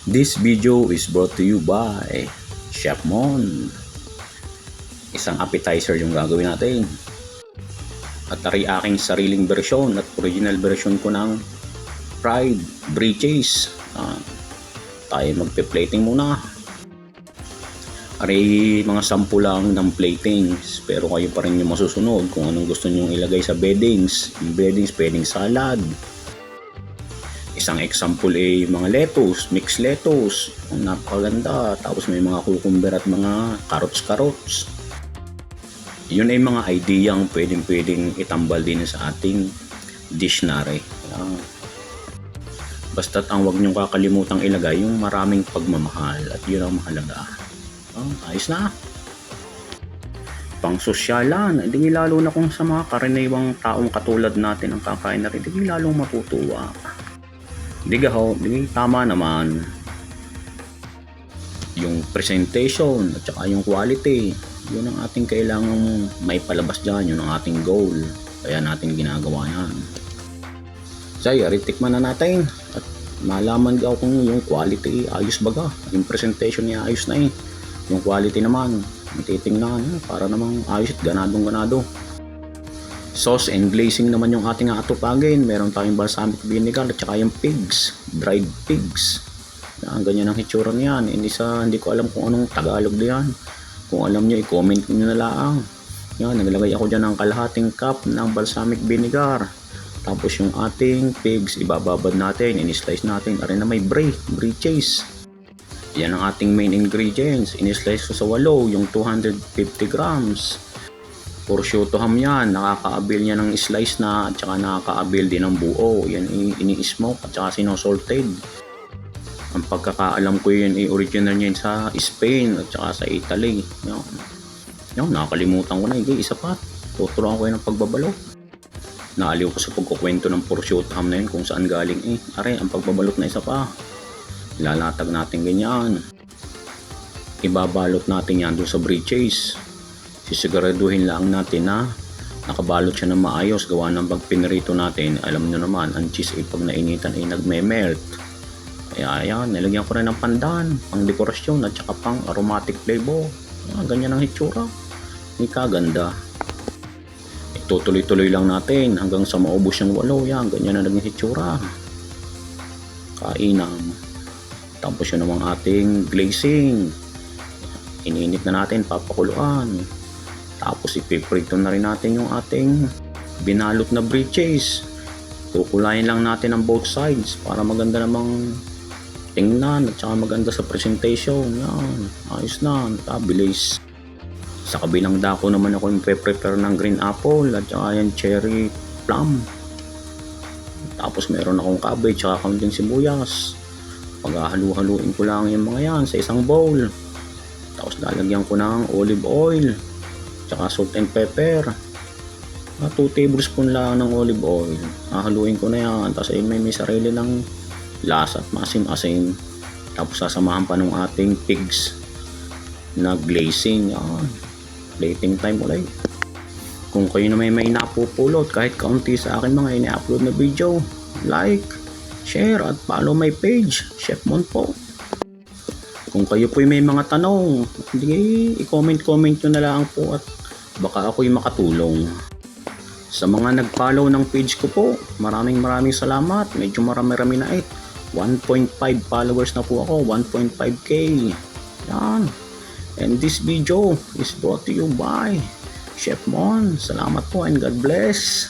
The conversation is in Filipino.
This video is brought to you by Chef Mon. Isang appetizer yung gagawin natin. At tari aking sariling version at original version ko ng fried breeches. Tayo magpe-plating muna. Ari mga sampu lang ng platings, pero kayo pa rin yung masusunod kung anong gusto nyong ilagay sa beddings. Yung beddings pwedeng salad. Isang example ay mga lettuce, mixed lettuce. Ang napakaganda. Tapos may mga cucumber at mga carrots. Yun ay mga idea ang pwedeng itambal din sa ating dictionary. Basta't ang wag niyong kakalimutang ilagay yung maraming pagmamahal at yun ang mahalaga. Ayos na. Pang sosyalan, hindi lalo na kung sa mga karaniwang taong katulad natin ang kakain na rin, hindi lalong matutuwa. Hindi tama naman yung presentation at saka yung quality. Yun ang ating kailangang may palabas dyan, yun ang ating goal. Kaya natin ginagawa yan. Say, tikman na natin at malaman daw kung yung quality ayos baga. Yung presentation niya ayos na yung quality naman titingnan para namang ayos at ganadong-ganado. Sauce and glazing naman yung ating atupagin. Meron tayong balsamic vinegar at saka yung pigs, dried pigs. Ganyan ang hitsura niyan. Hindi ko alam kung anong Tagalog diyan. Kung alam niyo, i-comment niyo na lang. Yan, naglagay ako dyan ng kalahating cup ng balsamic vinegar. Tapos yung ating pigs, ibababad natin, in-slice natin. Arin na may brie cheese. Yan ang ating main ingredients. In-slice ko sa 8, yung 250 grams. Prosciutto ham yan, nakaka-avail niya ng slice na at saka nakaka-avail din ng buo. Yan ini-smoke at saka sino-salted. Ang pagkakaalam ko yan original niya sa Spain at saka sa Italy. Yan, nakakalimutan ko na. Isa pa, tuturuan ko yan ng pagbabalo. Naaliw ko sa pagkukwento ng prosciutto ham na yun kung saan galing Are, ang pagbabalot na isa pa. Lalatag natin ganyan. Ibabalot natin yan doon sa breeches. Sisiguraduhin lang natin na nakabalot siya ng maayos gawa ng pag pinirito natin. Alam nyo naman, ang cheese ay pag nainitan ay nagme-melt. Kaya ayan, nilagyan ko rin ng pandan, pang dekorasyon at saka pang aromatic flavor. Ganyan ang hitsura. Hindi kaganda. Itutuloy-tuloy lang natin hanggang sa maubos yung 8. Yan, ganyan na naging hitsura. Kainam. Tapos yun namang ating glazing. Ininit na natin, papakuluan. Tapos ipiprito na rin natin yung ating binalot na breeches. Kukulayin lang natin ang both sides para maganda namang tingnan at saka maganda sa presentation. Yan, ayos na, nakabilis. Sa kabilang dako naman ako yung prepare ng green apple at saka yung cherry plum. Tapos meron akong cabbage at saka kaunting sibuyas. Paghahalu-haluin ko lang yung mga yan sa isang bowl. Tapos lalagyan ko ng olive oil tsaka salt and pepper. 2 tablespoon lang ng olive oil. Hahaluin ko na yan. Tapos may sarili ng lasa at maasim-asim. Tapos sasamahan pa ng ating pigs na glazing. Yan. Plating time ulit. Kung kayo na may napupulot kahit kaunti sa akin mga ini-upload na video, like, share at follow my page, Chef Mon po. Kung kayo po may mga tanong, i-comment nyo na lang po at baka ako'y makatulong. Sa mga nag-follow ng page ko po, maraming salamat. Medyo marami na 1.5 followers na po ako, 1.5k. Yan. And this video is brought to you by Chef Mon. Salamat po and God bless.